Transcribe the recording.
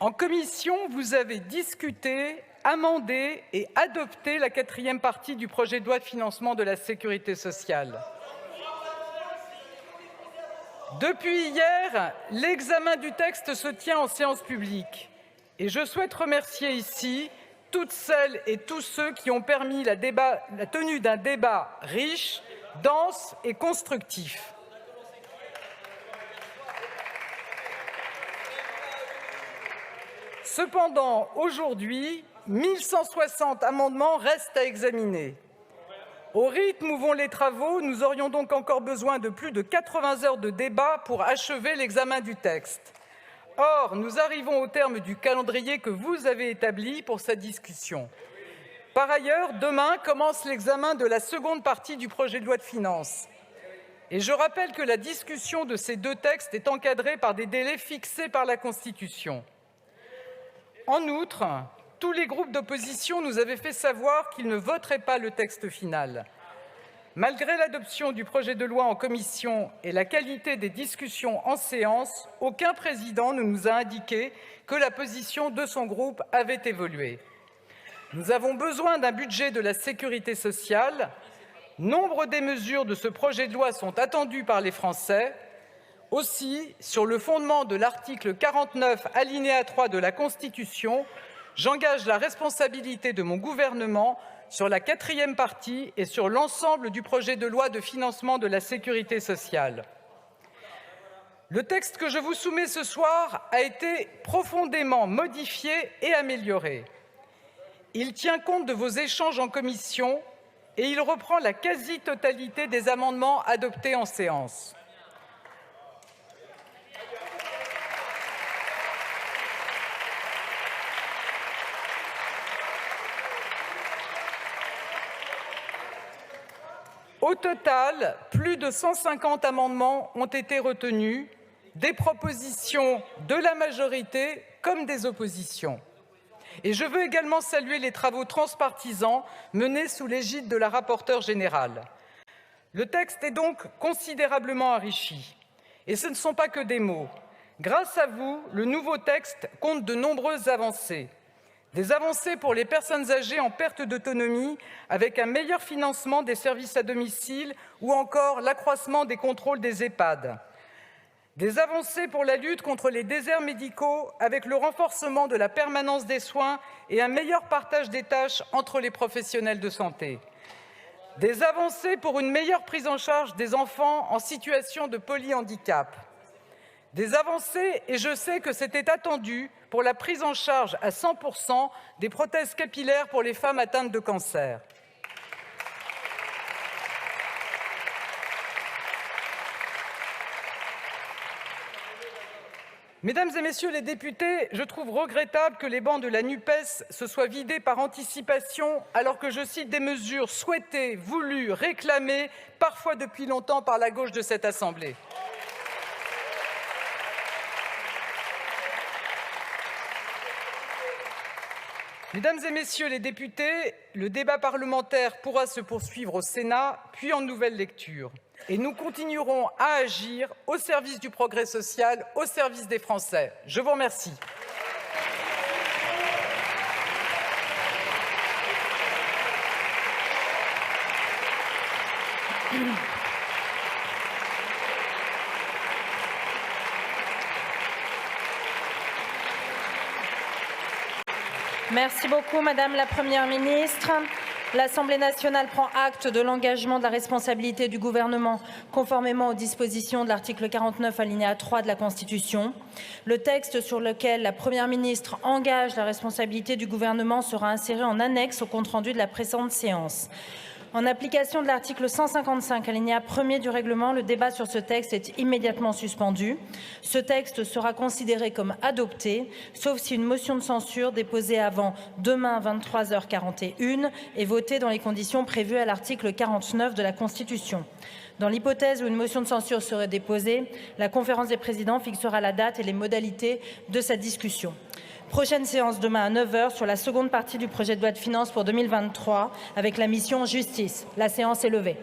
En commission, vous avez discuté, amendé et adopté la 4e partie du projet de loi de financement de la sécurité sociale. Depuis hier, l'examen du texte se tient en séance publique et je souhaite remercier ici toutes celles et tous ceux qui ont permis la tenue d'un débat riche, dense et constructif. Cependant, aujourd'hui, 1160 amendements restent à examiner. Au rythme où vont les travaux, nous aurions donc encore besoin de plus de 80 heures de débat pour achever l'examen du texte. Or, nous arrivons au terme du calendrier que vous avez établi pour sa discussion. Par ailleurs, demain commence l'examen de la seconde partie du projet de loi de finances. Et je rappelle que la discussion de ces deux textes est encadrée par des délais fixés par la Constitution. En outre, tous les groupes d'opposition nous avaient fait savoir qu'ils ne voteraient pas le texte final. Malgré l'adoption du projet de loi en commission et la qualité des discussions en séance, aucun président ne nous a indiqué que la position de son groupe avait évolué. Nous avons besoin d'un budget de la sécurité sociale. Nombre des mesures de ce projet de loi sont attendues par les Français. Aussi, sur le fondement de l'article 49, alinéa 3 de la Constitution, j'engage la responsabilité de mon gouvernement sur la 4e partie et sur l'ensemble du projet de loi de financement de la sécurité sociale. Le texte que je vous soumets ce soir a été profondément modifié et amélioré. Il tient compte de vos échanges en commission et il reprend la quasi-totalité des amendements adoptés en séance. Au total, plus de 150 amendements ont été retenus, des propositions de la majorité comme des oppositions. Et je veux également saluer les travaux transpartisans menés sous l'égide de la rapporteure générale. Le texte est donc considérablement enrichi. Et ce ne sont pas que des mots. Grâce à vous, le nouveau texte compte de nombreuses avancées. Des avancées pour les personnes âgées en perte d'autonomie, avec un meilleur financement des services à domicile ou encore l'accroissement des contrôles des EHPAD. Des avancées pour la lutte contre les déserts médicaux, avec le renforcement de la permanence des soins et un meilleur partage des tâches entre les professionnels de santé. Des avancées pour une meilleure prise en charge des enfants en situation de polyhandicap. Des avancées, et je sais que c'était attendu, pour la prise en charge à 100% des prothèses capillaires pour les femmes atteintes de cancer. Mesdames et messieurs les députés, je trouve regrettable que les bancs de la NUPES se soient vidés par anticipation, alors que je cite des mesures souhaitées, voulues, réclamées, parfois depuis longtemps par la gauche de cette Assemblée. Mesdames et messieurs les députés, le débat parlementaire pourra se poursuivre au Sénat, puis en nouvelle lecture. Et nous continuerons à agir au service du progrès social, au service des Français. Je vous remercie. Merci beaucoup, Madame la Première ministre. L'Assemblée nationale prend acte de l'engagement de la responsabilité du gouvernement conformément aux dispositions de l'article 49 alinéa 3 de la Constitution. Le texte sur lequel la Première ministre engage la responsabilité du gouvernement sera inséré en annexe au compte-rendu de la présente séance. En application de l'article 155 alinéa 1er du règlement, le débat sur ce texte est immédiatement suspendu. Ce texte sera considéré comme adopté, sauf si une motion de censure déposée avant demain 23h41 est votée dans les conditions prévues à l'article 49 de la Constitution. Dans l'hypothèse où une motion de censure serait déposée, la conférence des présidents fixera la date et les modalités de sa discussion. Prochaine séance demain à 9h sur la seconde partie du projet de loi de finances pour 2023 avec la mission Justice. La séance est levée.